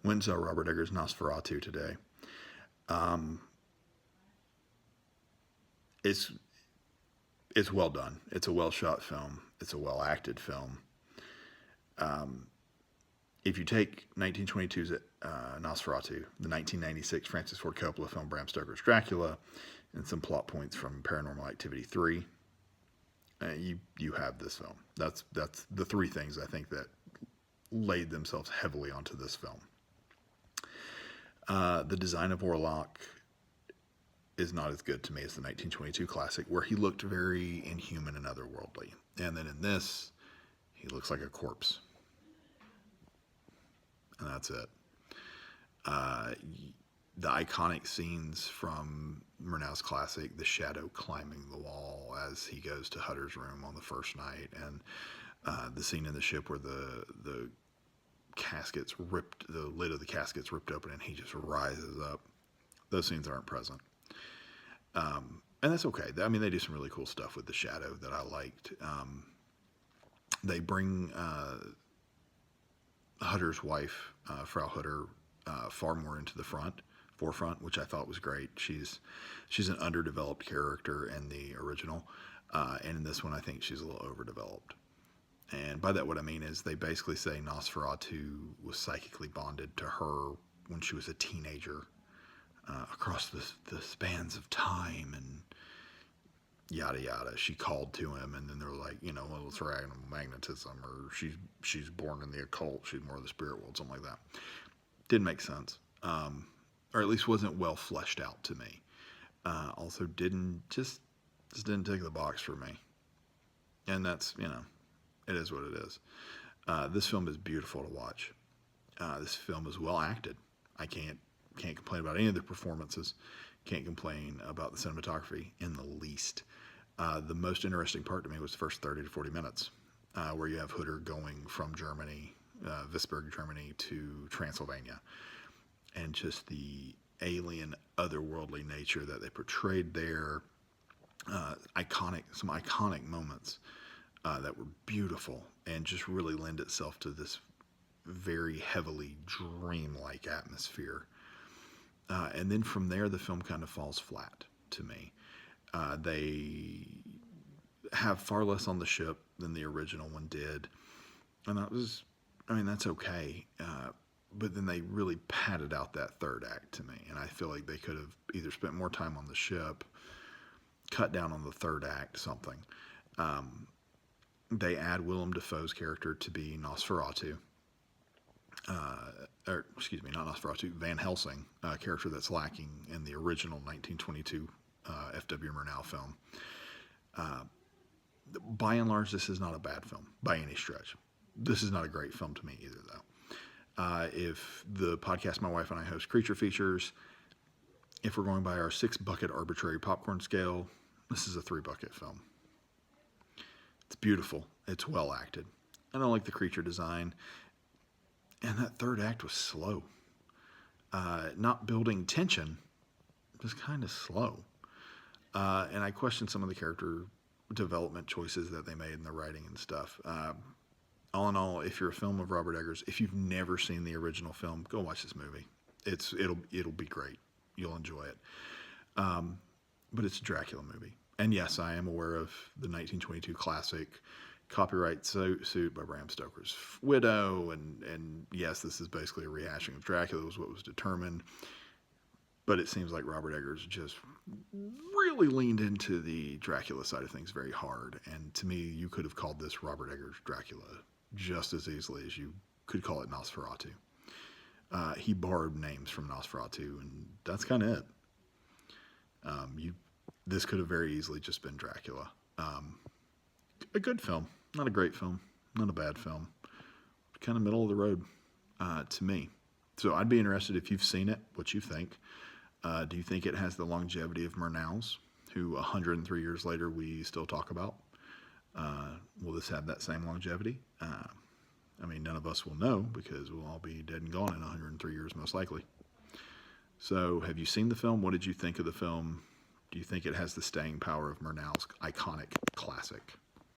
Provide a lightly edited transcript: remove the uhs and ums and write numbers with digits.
Went and saw Robert Eggers' Nosferatu today. Um, it's it's well done. It's a well shot film. It's a well acted film. Um, if you take 1922's Nosferatu, the 1996 Francis Ford Coppola film Bram Stoker's Dracula, and some plot points from Paranormal Activity 3, you have this film. That's the three things I think that laid themselves heavily onto this film. The design of Warlock is not as good to me as the 1922 classic, where he looked very inhuman and otherworldly. And then in this, he looks like a corpse. And that's it. Uh, the iconic scenes from Murnau's classic, the shadow climbing the wall as he goes to Hutter's room on the first night, and the scene in the ship where the casket's ripped, the lid of the casket's ripped open, and he just rises up. Those scenes aren't present. And that's okay. I mean, they do some really cool stuff with the shadow that I liked. They bring Hutter's wife, Frau Hutter, far more into the forefront, which I thought was great. She's an underdeveloped character in the original, and in this one, I think she's a little overdeveloped. And by that, what I mean is they basically say Nosferatu was psychically bonded to her when she was a teenager, across the spans of time, and yada yada. She called to him, and then they're like, well, it's her magnetism, or she's born in the occult. She's more of the spirit world, something like that. Didn't make sense, or at least wasn't well fleshed out to me. Also, didn't tick the box for me, and that's it is what it is. This film is beautiful to watch. This film is well acted. I can't complain about any of the performances. Can't complain about the cinematography in the least. The most interesting part to me was the first 30 to 40 minutes, where you have Hutter going from Germany, Visberg, Germany, to Transylvania, and just the alien, otherworldly nature that they portrayed there. Some iconic moments that were beautiful and just really lend itself to this very heavily dreamlike atmosphere. And then from there, the film kind of falls flat to me. They have far less on the ship than the original one did. And that's okay. But then they really padded out that third act to me. And I feel like they could have either spent more time on the ship, cut down on the third act, something. They add Willem Dafoe's character to be Nosferatu. Or excuse me, not Nosferatu, Van Helsing, a character that's lacking in the original 1922 F.W. Murnau film. By and large, this is not a bad film by any stretch. This is not a great film to me either, though. If the podcast my wife and I host, Creature Features, if we're going by our 6-bucket arbitrary popcorn scale, this is a 3-bucket film. It's beautiful. It's well acted. I don't like the creature design. And that third act was slow. Not building tension, just kind of slow. And I question some of the character development choices that they made in the writing and stuff. All in all, if you're a film of Robert Eggers, if you've never seen the original film, go watch this movie. It'll be great. You'll enjoy it. But it's a Dracula movie. And yes, I am aware of the 1922 classic copyright suit by Bram Stoker's widow, and yes, this is basically a rehashing of Dracula, was what was determined. But it seems like Robert Eggers just really leaned into the Dracula side of things very hard. And to me, you could have called this Robert Eggers' Dracula just as easily as you could call it Nosferatu. He borrowed names from Nosferatu, and that's kind of it. This could have very easily just been Dracula. A good film, not a great film, not a bad film, kind of middle of the road to me. So I'd be interested if you've seen it, what you think. Do you think it has the longevity of Murnau's, who 103 years later we still talk about? Will this have that same longevity? None of us will know because we'll all be dead and gone in 103 years most likely. So have you seen the film? What did you think of the film? Do you think it has the staying power of Murnau's iconic classic?